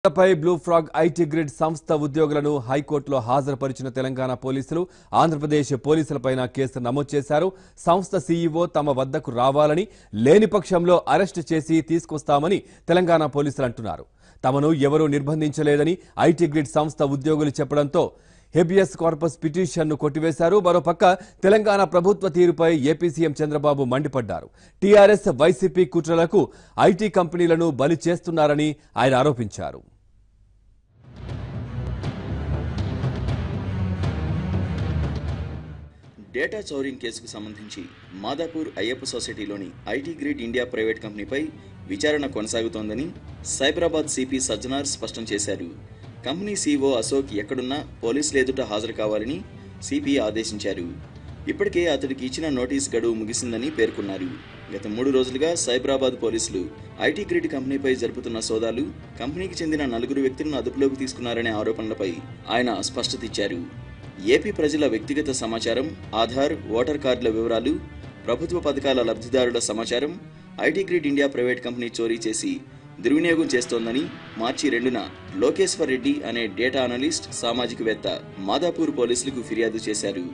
Pi Blue Frog IT Grid సంస్థ ఉద్యోగులను హైకోర్టులో హాజరుపరిచిన తెలంగాణ పోలీసులు ఆంధ్రప్రదేశ్ పోలీసులపైన కేసు నమోదు చేశారు. సంస్థ సీఈఓ తమ వద్దకు రావాలని, లేని పక్షంలో అరెస్టు చేసి తీసుకొస్తామని తెలంగాణ పోలీసులు అంటున్నారు. తమను ఎవరూ నిర్బంధించలేదని ఐటీ గ్రిడ్ సంస్థ ఉద్యోగులు చెప్పడంతో హెబియస్ కార్పస్ పిటిషన్ను కొట్టివేశారు. మరోపక్క తెలంగాణ ప్రభుత్వ తీరుపై ఏపీ సీఎం చంద్రబాబు మండిపడ్డారు. టీఆర్ఎస్ వైసీపీ కుట్రలకు ఐటీ కంపెనీలను బలి చేస్తున్నారని ఆయన ఆరోపించారు. డేటా చౌరింగ్ కేసుకు సంబంధించి మాదాపూర్ అయ్యప్ప సొసైటీలోని ఐటీ గ్రిడ్ ఇండియా ప్రైవేట్ కంపెనీపై విచారణ కొనసాగుతోందని సైబరాబాద్ సిపి సజ్జనార్ స్పష్టం చేశారు. కంపెనీ సీఈఓ అశోక్ ఎక్కడున్నా పోలీసులు ఎదుట హాజరు కావాలని సిపి ఆదేశించారు. ఇప్పటికే అతడికి ఇచ్చిన నోటీస్ గడువు ముగిసిందని పేర్కొన్నారు. గత 3 రోజులుగా సైబరాబాద్ పోలీసులు ఐటీ గ్రిడ్ కంపెనీపై జరుపుతున్న సోదాలు కంపెనీకి చెందిన 4 వ్యక్తులను అదుపులోకి తీసుకున్నారనే ఆరోపణలపై ఆయన స్పష్టత ఇచ్చారు. ఏపీ ప్రజల వ్యక్తిగత సమాచారం, ఆధార్, ఓటర్ కార్డుల వివరాలు, ప్రభుత్వ పథకాల లబ్ధిదారుల సమాచారం IT grid India private company చోరీ చేసి దుర్వినియోగం చేస్తోందని మార్చి 2న లోకేశ్వర్ రెడ్డి అనే డేటా అనలిస్ట్, సామాజికవేత్త మాదాపూర్ పోలీసులకు ఫిర్యాదు చేశారు.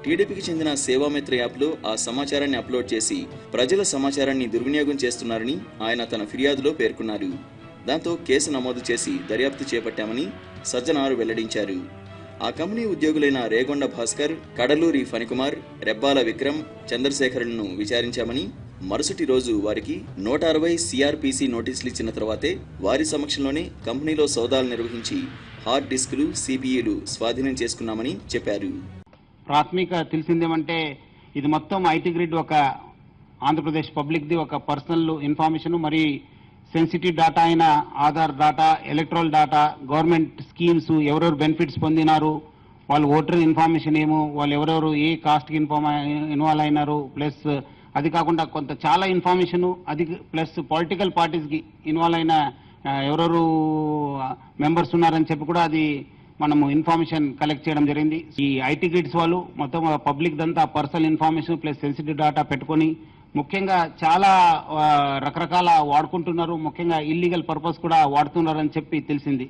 టీడీపీకి చెందిన సేవామిత్ర యాప్లో ఆ సమాచారాన్ని అప్లోడ్ చేసి ప్రజల సమాచారాన్ని దుర్వినియోగం చేస్తున్నారని ఆయన తన ఫిర్యాదులో పేర్కొన్నారు. దాంతో కేసు నమోదు చేసి దర్యాప్తు చేపట్టామని సజ్జనారు వెల్లడించారు. ఆ కంపెనీ ఉద్యోగులైన రేగొండ భాస్కర్, కడలూరి ఫణికుమార్, రెబ్బాల విక్రమ్, చంద్రశేఖర్లను విచారించామని, మరుసటి రోజు వారికి 160 సిఆర్పిసి నోటీసులు ఇచ్చిన తర్వాతే వారి సమక్షంలోనే కంపెనీలో సౌదాలు నిర్వహించి హార్డ్ డిస్కులు, సిపిఈలు స్వాధీనం చేసుకున్నామని చెప్పారు. ప్రాథమిక తెలిసిందేమంటే ఇది మొత్తం ఐటీ గ్రిడ్ ఒక ఆంధ్రప్రదేశ్ పబ్లిక్ది ఒక పర్సనల్ ఇన్ఫర్మేషన్, మరి సెన్సిటివ్ డేటా అయిన Aadhaar data, electoral data, government schemes, ఎవరెవరు బెనిఫిట్స్ పొందినారు, వాళ్ళు ఓటర్ ఇన్ఫర్మేషన్ ఏమో, వాళ్ళు ఎవరెవరు ఏ కాస్ట్కి ఇన్వాల్వ్ అయినారు, ప్లస్ అది కాకుండా కొంత చాలా ఇన్ఫర్మేషన్, అది ప్లస్ పొలిటికల్ పార్టీస్కి ఇన్వాల్వ్ అయిన ఎవరెవరు మెంబర్స్ ఉన్నారని చెప్పి కూడా అది మనము ఇన్ఫర్మేషన్ కలెక్ట్ చేయడం జరిగింది. ఈ ఐటీ గ్రిడ్స్ వాళ్ళు మొత్తం పబ్లిక్ దంతా personal information plus sensitive data పెట్టుకొని ముఖ్యంగా చాలా రకరకాల వాడుకుంటున్నారు, ముఖ్యంగా ఇల్లీగల్ పర్పస్ కూడా వాడుతున్నారని చెప్పి తెలిసింది.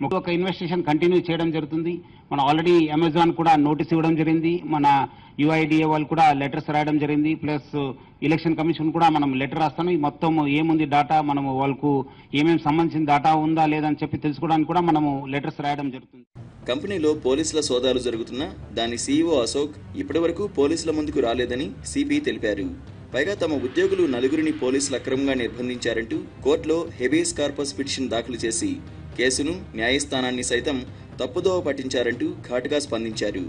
ఒక ఇన్వెస్టిగేషన్ కంటిన్యూ చేయడం జరుగుతుంది. మన ఆల్రెడీ అమెజాన్ కూడా నోటీస్ ఇవ్వడం జరిగింది, మన యుఐడిఏ వాళ్ళు కూడా లెటర్స్ రాయడం జరిగింది, ప్లస్ ఎలక్షన్ కమిషన్ కూడా మనం లెటర్ రాస్తాను. ఈ మొత్తం ఏముంది డేటా, మనము వాళ్ళకు ఏమేమి సంబంధించిన డేటా ఉందా లేదని చెప్పి తెలుసుకోవడానికి కూడా మనము లెటర్స్ రాయడం జరుగుతుంది. కంపెనీలో పోలీసుల సోదాలు జరుగుతున్నా దాని సీఈఓ అశోక్ ఇప్పటివరకు పోలీసుల ముందుకు రాలేదని సిపి తెలిపారు. పైగా తమ ఉద్యోగులు 4 పోలీసులు అక్రమంగా నిర్బంధించారంటూ కోర్టులో హెబియస్ కార్పస్ పిటిషన్ దాఖలు చేసి కేసును, న్యాయస్థానాన్ని సైతం తప్పుదోవ పట్టించారంటూ ఘాటుగా స్పందించారు.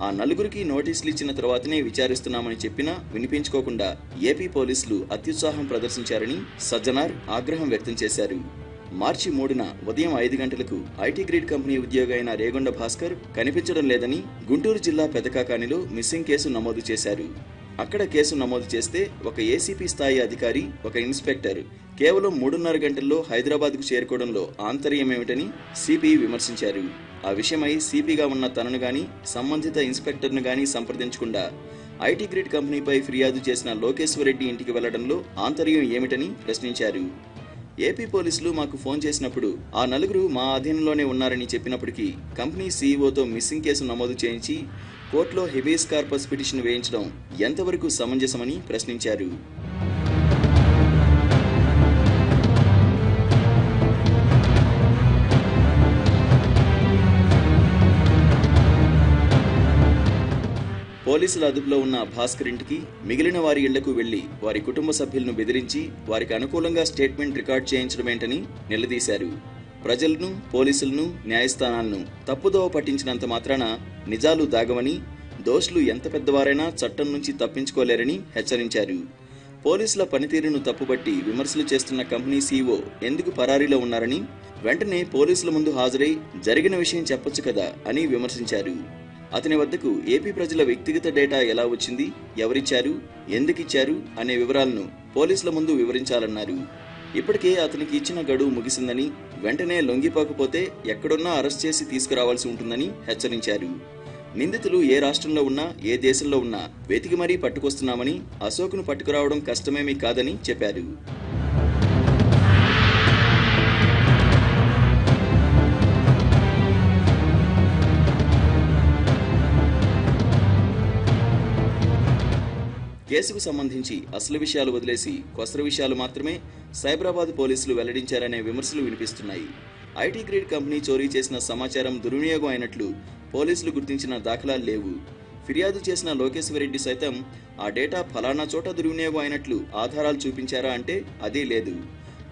ఆ 4 నోటీసులు ఇచ్చిన తర్వాతనే విచారిస్తున్నామని చెప్పినా వినిపించుకోకుండా ఏపీ పోలీసులు అత్యుత్సాహం ప్రదర్శించారని సజ్జనార్ ఆగ్రహం వ్యక్తం చేశారు. మార్చి 3న ఉదయం 5 గంటలకు ఐటీ గ్రిడ్ కంపెనీ ఉద్యోగి అయిన రేగొండ భాస్కర్ కనిపించడం లేదని గుంటూరు జిల్లా పెదకాకానిలో మిస్సింగ్ కేసు నమోదు చేశారు. అక్కడ కేసు నమోదు చేస్తే ఒక ఏసీపీ స్థాయి అధికారి, ఒక ఇన్స్పెక్టర్ కేవలం 3.5 గంటల్లో హైదరాబాద్కు చేరుకోవడంలో ఆంతర్యమేమిటని సిపి విమర్శించారు. ఆ విషయమై సిపిగా ఉన్న తనను గాని, సంబంధిత ఇన్స్పెక్టర్ను గాని సంప్రదించకుండా ఐటీ గ్రిడ్ కంపెనీపై ఫిర్యాదు చేసిన లోకేశ్వర్ రెడ్డి ఇంటికి వెళ్లడంలో ఆంతర్యం ఏమిటని ప్రశ్నించారు. ఏపీ పోలీసులు మాకు ఫోన్ చేసినప్పుడు ఆ 4 మా అధీనంలోనే ఉన్నారని చెప్పినప్పటికీ కంపెనీ సీఈఓతో మిస్సింగ్ కేసు నమోదు చేయించి కోర్టులో హెబియస్ కార్పస్ పిటిషన్ వేయించడం ఎంతవరకు సమంజసమని ప్రశ్నించారు. పోలీసుల అదుపులో ఉన్న భాస్కర్ ఇంటికి, మిగిలిన వారి ఇళ్లకు వెళ్లి వారి కుటుంబ సభ్యులను బెదిరించి వారికి అనుకూలంగా స్టేట్మెంట్ రికార్డ్ చేయించడమేంటని నిలదీశారు. ప్రజలను, పోలీసులను, న్యాయస్థానాలను తప్పుదోవ పట్టించినంత మాత్రాన నిజాలు దాగవని, దోషులు ఎంత పెద్దవారైనా చట్టం నుంచి తప్పించుకోలేరని హెచ్చరించారు. పోలీసుల పనితీరును తప్పుబట్టి విమర్శలు చేస్తున్న కంపెనీ సీఈఓ ఎందుకు పరారీలో ఉన్నారని, వెంటనే పోలీసుల ముందు హాజరై జరిగిన విషయం చెప్పొచ్చు కదా అని విమర్శించారు. అతని వద్దకు ఏపీ ప్రజల వ్యక్తిగత డేటా ఎలా వచ్చింది, ఎవరిచ్చారు, ఎందుకిచ్చారు అనే వివరాలను పోలీసుల ముందు వివరించాలన్నారు. ఇప్పటికే అతనికి ఇచ్చిన గడువు ముగిసిందని, వెంటనే లొంగిపోకపోతే ఎక్కడున్నా అరెస్ట్ చేసి తీసుకురావాల్సి ఉంటుందని హెచ్చరించారు. నిందితులు ఏ రాష్ట్రంలో ఉన్నా, ఏ దేశంలో ఉన్నా వెతికి మరీ పట్టుకొస్తున్నామని, అశోక్ను పట్టుకురావడం కష్టమేమీ కాదని చెప్పారు. కేసుకు సంబంధించి అసలు విషయాలు వదిలేసి కొసరు విషయాలు మాత్రమే సైబరాబాద్ పోలీసులు వెల్లడించారనే విమర్శలు వినిపిస్తున్నాయి. ఐటీ గ్రిడ్ కంపెనీ చోరీ చేసిన సమాచారం దుర్వినియోగం అయినట్లు పోలీసులు గుర్తించిన దాఖలాలు లేవు. ఫిర్యాదు చేసిన లోకేశ్వరరెడ్డి సైతం ఆ డేటా ఫలానా చోట దుర్వినియోగం అయినట్లు ఆధారాలు చూపించారా అంటే అదీ లేదు.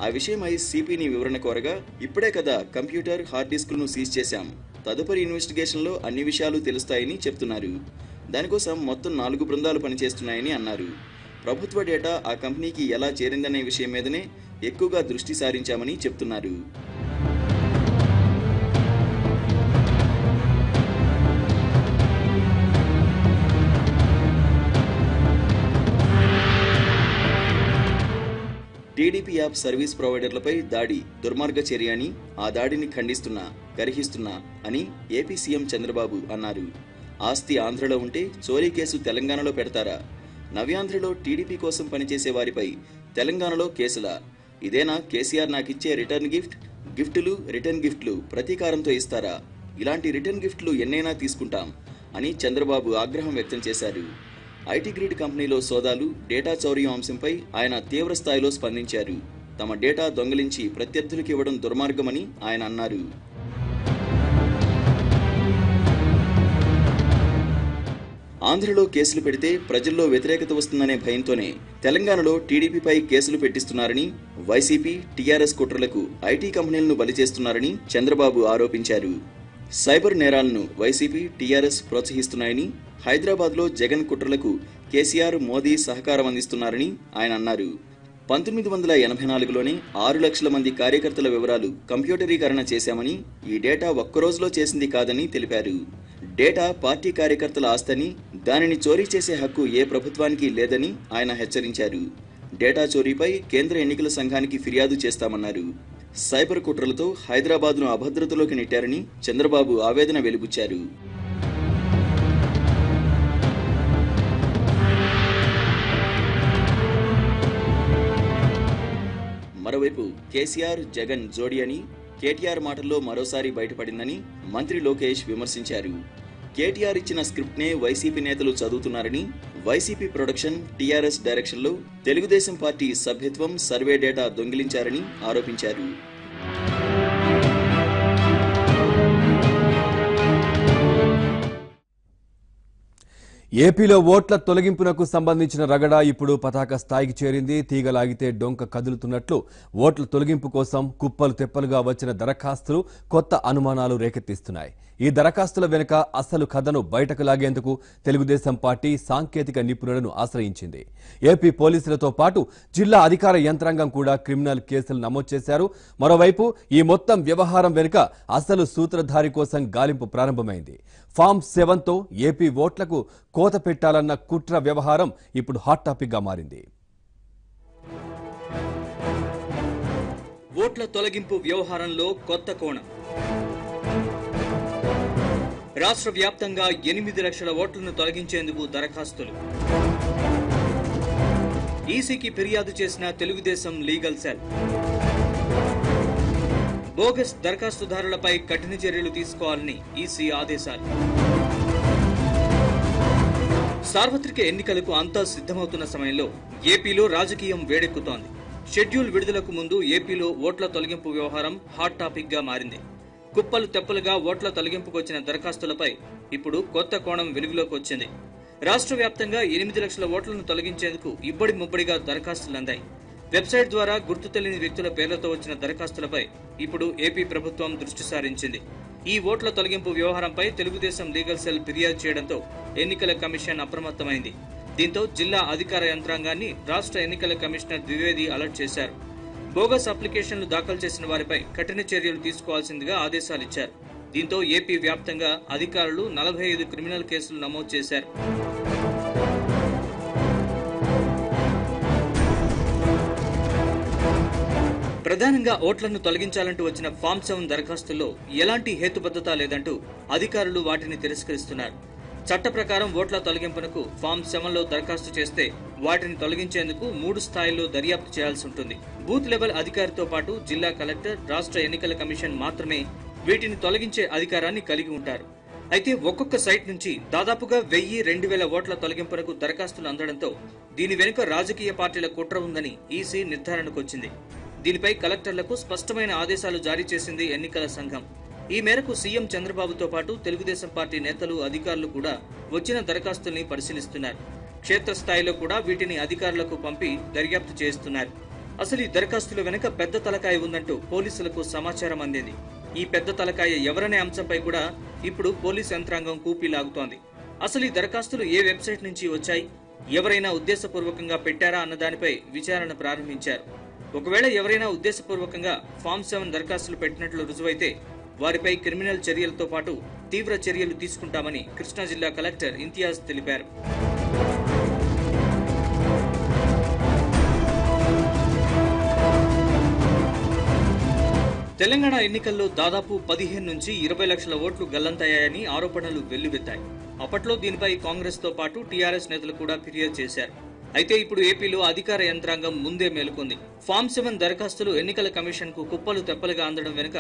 ఆ విషయమై సిపిని వివరణ కోరగా ఇప్పుడే కదా కంప్యూటర్ హార్డ్ డిస్కులను సీజ్ చేశాం, తదుపరి ఇన్వెస్టిగేషన్లో అన్ని విషయాలు తెలుస్తాయని చెప్తున్నారు. దానికోసం మొత్తం 4 బృందాలు పనిచేస్తున్నాయని అన్నారు. ప్రభుత్వ డేటా ఆ కంపెనీకి ఎలా చేరిందనే విషయం మీదనే ఎక్కువగా దృష్టి సారించామని చెప్తున్నారు. టీడీపీ యాప్ సర్వీస్ ప్రొవైడర్లపై దాడి దుర్మార్గ చర్య అని, ఆ దాడిని ఖండిస్తున్నా, గర్హిస్తున్నా అని ఏపీ సీఎం చంద్రబాబు అన్నారు. ఆస్తి ఆంధ్రలో ఉంటే చోరీ కేసు తెలంగాణలో పెడతారా? నవ్యాంధ్రలో టీడీపీ కోసం పనిచేసే వారిపై తెలంగాణలో కేసులా? ఇదేనా కేసీఆర్ నాకిచ్చే రిటర్న్ గిఫ్ట్? గిఫ్టులు రిటర్న్ గిఫ్ట్లు ప్రతీకారంతో ఇస్తారా? ఇలాంటి రిటర్న్ గిఫ్ట్లు ఎన్నైనా తీసుకుంటాం అని చంద్రబాబు ఆగ్రహం వ్యక్తం చేశారు. ఐటీ గ్రిడ్ కంపెనీలో సోదాలు, డేటా చౌర్యం అంశంపై ఆయన తీవ్ర స్థాయిలో స్పందించారు. తమ డేటా దొంగిలించి ప్రత్యర్థులకు ఇవ్వడం దుర్మార్గమని ఆయన అన్నారు. ఆంధ్రలో కేసులు పెడితే ప్రజల్లో వ్యతిరేకత వస్తుందనే భయంతోనే తెలంగాణలో టీడీపీపై కేసులు పెట్టిస్తున్నారని, వైసీపీ, టీఆర్ఎస్ కుట్రలకు ఐటీ కంపెనీలను బలి చేస్తున్నారని చంద్రబాబు ఆరోపించారు. సైబర్ నేరాలను వైసీపీ, టీఆర్ఎస్ ప్రోత్సహిస్తున్నాయని, హైదరాబాద్లో జగన్ కుట్రలకు కేసీఆర్, మోదీ సహకారం అందిస్తున్నారని ఆయన అన్నారు. 1984లోనే 6 లక్షల మంది కార్యకర్తల వివరాలు కంప్యూటరీకరణ చేశామని, ఈ డేటా ఒక్కరోజులో చేసింది కాదని తెలిపారు. డేటా పార్టీ కార్యకర్తల ఆస్తని, దానిని చోరీ చేసే హక్కు ఏ ప్రభుత్వానికి లేదని ఆయన హెచ్చరించారు. డేటా చోరీపై కేంద్ర ఎన్నికల సంఘానికి ఫిర్యాదు చేస్తామన్నారు. సైబర్ కుట్రలతో హైదరాబాద్ను అభద్రతలోకి నెట్టారని చంద్రబాబు ఆవేదన వెలిబుచ్చారు. మరోవైపు కేసీఆర్, జగన్ జోడీ అని కేటీఆర్ మాటల్లో మరోసారి బయటపడిందని మంత్రి లోకేష్ విమర్శించారు. కేటీఆర్ ఇచ్చిన స్క్రిప్ట్నే వైసీపీ నేతలు చదువుతున్నారని, వైసీపీ ప్రొడక్షన్, టీఆర్ఎస్ డైరెక్షన్లో తెలుగుదేశం పార్టీ సభ్యత్వం, సర్వే డేటా దొంగిలించారని ఆరోపించారు. ఏపీలో ఓట్ల తొలగింపునకు సంబంధించిన రగడ ఇప్పుడు పతాక స్థాయికి చేరింది. తీగలాగితే డొంక కదులుతున్నట్లు ఓట్ల తొలగింపు కోసం కుప్పలు తెప్పలుగా వచ్చిన దరఖాస్తులు కొత్త అనుమానాలు రేకెత్తిస్తున్నాయి. ఈ దరఖాస్తుల వెనుక అసలు కథను బయటకు లాగేందుకు తెలుగుదేశం పార్టీ సాంకేతిక నిపుణులను ఆశ్రయించింది. ఏపీ పోలీసులతో పాటు జిల్లా అధికార యంత్రాంగం కూడా క్రిమినల్ కేసులు నమోదు చేశారు. మరోవైపు ఈ మొత్తం వ్యవహారం వెనుక అసలు సూత్రధారి కోసం గాలింపు ప్రారంభమైంది. ఫామ్ 7తో ఏపీ ఓట్లకు కోత పెట్టాలన్న కుట్ర వ్యవహారం ఇప్పుడు హాట్ టాపిక్ గా మారింది. ఓట్ల తొలగింపు వ్యవహారంలో కొత్త కోణం. రాష్ట్ర వ్యాప్తంగా 8 లక్షల ఓట్లను తొలగించేందుకు దరఖాస్తులు. ఈసీకి ఫిర్యాదు చేసిన తెలుగుదేశం లీగల్ సెల్. బోగస్ దరఖాస్తుదారులపై కఠిన చర్యలు తీసుకోవాలని ఈసీ ఆదేశాలు. సార్వత్రిక ఎన్నికలకు అంతా సిద్ధమవుతున్న సమయంలో ఏపీలో రాజకీయం వేడెక్కుతోంది. షెడ్యూల్ విడుదలకు ముందు ఏపీలో ఓట్ల తొలగింపు వ్యవహారం హాట్ టాపిక్ గా మారింది. కుప్పలు తెప్పలుగా ఓట్ల తొలగింపుకు వచ్చిన దరఖాస్తులపై ఇప్పుడు కొత్త కోణం వెలుగులోకి వచ్చింది. రాష్ట్ర వ్యాప్తంగా 8 లక్షల ఓట్లను తొలగించేందుకు ఇబ్బడి ముబ్బడిగా దరఖాస్తులు అందాయి. వెబ్సైట్ ద్వారా గుర్తు తెలియని వ్యక్తుల పేర్లతో వచ్చిన దరఖాస్తులపై ఇప్పుడు ఏపీ ప్రభుత్వం దృష్టి సారించింది. ఈ ఓట్ల తొలగింపు వ్యవహారంపై తెలుగుదేశం లీగల్ సెల్ ఫిర్యాదు చేయడంతో ఎన్నికల కమిషన్ అప్రమత్తమైంది. దీంతో జిల్లా అధికార యంత్రాంగాన్ని రాష్ట్ర ఎన్నికల కమిషనర్ ద్వివేది అలర్ట్ చేశారు. బోగస్ అప్లికేషన్లు దాఖలు చేసిన వారిపై కఠిన చర్యలు తీసుకోవాల్సిందిగా ఆదేశాలిచ్చారు. దీంతో ఏపీ వ్యాప్తంగా అధికారులు 45 క్రిమినల్ కేసులు నమోదు చేశారు. ప్రధానంగా ఓట్లను తొలగించాలంటూ వచ్చిన ఫామ్ 7 దరఖాస్తుల్లో ఎలాంటి హేతుబద్ధత లేదంటూ అధికారులు వాటిని తిరస్కరిస్తున్నారు. చట్ట ప్రకారం ఓట్ల తొలగింపునకు ఫామ్ 7లో దరఖాస్తు చేస్తే వాటిని తొలగించేందుకు 3 స్థాయిల్లో దర్యాప్తు చేయాల్సి ఉంటుంది. బూత్ లెవెల్ అధికారితో పాటు జిల్లా కలెక్టర్, రాష్ట్ర ఎన్నికల కమిషన్ మాత్రమే వీటిని తొలగించే అధికారాన్ని కలిగి ఉంటారు. అయితే ఒక్కొక్క సైట్ నుంచి దాదాపుగా 1000-2000 ఓట్ల తొలగింపునకు దరఖాస్తులు అందడంతో దీని వెనుక రాజకీయ పార్టీల కుట్ర ఉందని ఈసీ నిర్ధారణకొచ్చింది. దీనిపై కలెక్టర్లకు స్పష్టమైన ఆదేశాలు జారీ చేసింది ఎన్నికల సంఘం. ఈ మేరకు సీఎం చంద్రబాబుతో పాటు తెలుగుదేశం పార్టీ నేతలు, అధికారులు కూడా వచ్చిన దరఖాస్తుల్ని పరిశీలిస్తున్నారు. క్షేత్రస్థాయిలో కూడా వీటిని అధికారులకు పంపి దర్యాప్తు చేస్తున్నారు. అసలు ఈ దరఖాస్తుల వెనుక పెద్ద తలకాయ ఉందంటూ పోలీసులకు సమాచారం అందింది. ఈ పెద్ద తలకాయ ఎవరనే అంశంపై కూడా ఇప్పుడు పోలీసు యంత్రాంగం కూపీలాగుతోంది. అసలు ఈ దరఖాస్తులు ఏ వెబ్సైట్ నుంచి వచ్చాయి, ఎవరైనా ఉద్దేశపూర్వకంగా పెట్టారా అన్న దానిపై విచారణ ప్రారంభించారు. ఒకవేళ ఎవరైనా ఉద్దేశపూర్వకంగా ఫామ్ 7 దరఖాస్తులు పెట్టినట్లు రుజువైతే వారిపై క్రిమినల్ చర్యలతో పాటు తీవ్ర చర్యలు తీసుకుంటామని కృష్ణా జిల్లా కలెక్టర్ ఇంతియాజ్ తెలిపారు. తెలంగాణ ఎన్నికల్లో దాదాపు 15-20 లక్షల ఓట్లు గల్లంతయ్యాయని ఆరోపణలు వెల్లువెత్తాయి. అప్పట్లో దీనిపై కాంగ్రెస్ తో పాటు టీఆర్ఎస్ నేతలు కూడా ఫిర్యాదు చేశారు. అయితే ఇప్పుడు ఏపీలో అధికార యంత్రాంగం ముందే మేలుకుంది. ఫామ్ 7 దరఖాస్తులు ఎన్నికల కమిషన్ కు కుప్పలు తెప్పలుగా అందడం వెనుక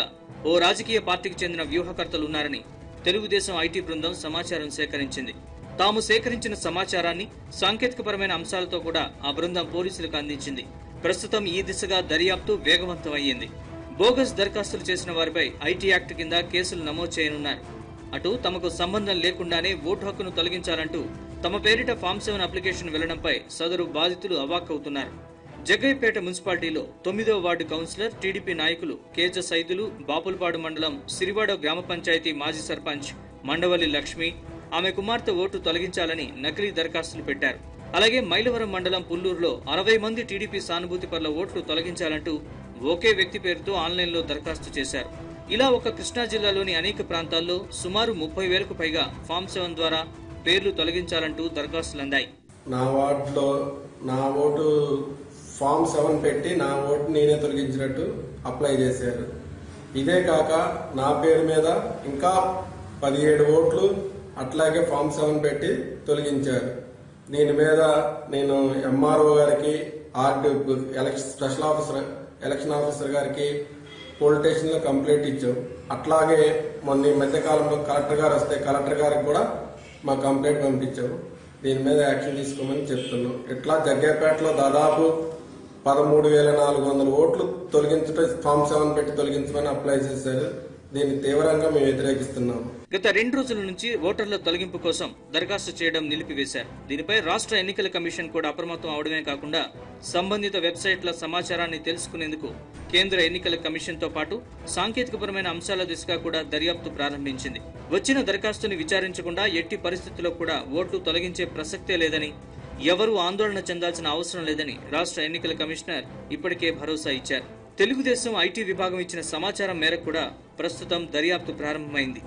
ఓ రాజకీయ పార్టీకి చెందిన వ్యూహకర్తలున్నారని తెలుగుదేశం ఐటీ బృందం సమాచారం సేకరించింది. తాము సేకరించిన సమాచారాన్ని సాంకేతికపరమైన అంశాలతో కూడా ఆ బృందం పోలీసులకు అందించింది. ప్రస్తుతం ఈ దిశగా దర్యాప్తు వేగవంతం అయ్యింది. బోగస్ దరఖాస్తులు చేసిన వారిపై ఐటీ యాక్ట్ కింద కేసులు నమోదు చేయనున్నారు. అటు తమకు సంబంధం లేకుండానే ఓటు హక్కును తొలగించాలంటూ తమ పేరిట ఫామ్ 7 అప్లికేషన్ వెళ్లడంపై సదరు బాధితులు అవాక్కవుతున్నారు. జగ్గయ్యపేట మున్సిపాలిటీలో 9వ వార్డు కౌన్సిలర్, టీడీపీ నాయకులు కేజ సైదులు, బాపులపాడు మండలం సిరివాడ గ్రామ పంచాయతీ మాజీ సర్పంచ్ మండవల్లి లక్ష్మి, ఆమె కుమార్తె ఓటు తొలగించాలని నకిలీ దరఖాస్తులు పెట్టారు. అలాగే మైలవరం మండలం పుల్లూరులో 60 మంది టీడీపీ సానుభూతి పరుల ఓట్లు తొలగించాలంటూ ఒకే వ్యక్తి పేరుతో ఆన్లైన్లో దరఖాస్తు చేశారు. ఇలా ఒక కృష్ణా జిల్లాలోని అనేక ప్రాంతాల్లో సుమారు 30,000కు పైగా ఫామ్ 7 ద్వారా పేర్లు తొలగించాలంటూ దరఖాస్తులు అందాయి. నా వార్డులో నా ఓటు ఫామ్ 7 పెట్టి నా ఓటు నేనే తొలగించినట్టు అప్లై చేశారు. ఇదే కాక నా పేరు మీద ఇంకా 17 ఓట్లు అట్లాగే ఫామ్ 7 పెట్టి తొలగించారు. దీని మీద నేను ఎంఆర్ఓ గారికి, స్పెషల్ ఆఫీసర్, ఎలక్షన్ ఆఫీసర్ గారికి పోలీస్ స్టేషన్లో కంప్లైంట్ ఇచ్చాం. అట్లాగే మొన్న ఈ మధ్యకాలంలో కలెక్టర్ గారు వస్తే కలెక్టర్ గారికి కూడా మా కంప్లైంట్ పంపించాము. దీని మీద యాక్షన్ తీసుకోమని చెప్తున్నాం. ఇట్లా జగ్గయ్యపేటలో దాదాపు 13,400 ఓట్లు తొలగించడం, ఫామ్ 7 పెట్టి తొలగించమని అప్లై చేశారు. దీన్ని తీవ్రంగా మేము వ్యతిరేకిస్తున్నాము. గత 2 రోజుల నుంచి ఓటర్ల తొలగింపు కోసం దరఖాస్తు చేయడం నిలిపివేశారు. దీనిపై రాష్ట్ర ఎన్నికల కమిషన్ కూడా అప్రమత్తం అవడమే కాకుండా సంబంధిత వెబ్సైట్ల సమాచారాన్ని తెలుసుకునేందుకు కేంద్ర ఎన్నికల కమిషన్ తో పాటు సాంకేతికపరమైన అంశాల దిశగా కూడా దర్యాప్తు ప్రారంభించింది. వచ్చిన దరఖాస్తుని విచారించకుండా ఎట్టి పరిస్థితుల్లో కూడా ఓట్లు తొలగించే ప్రసక్తే లేదని, ఎవరూ ఆందోళన చెందాల్సిన అవసరం లేదని రాష్ట్ర ఎన్నికల కమిషనర్ ఇప్పటికే భరోసా ఇచ్చారు. తెలుగుదేశం ఐటీ విభాగం ఇచ్చిన సమాచారం మేరకు కూడా ప్రస్తుతం దర్యాప్తు ప్రారంభమైంది.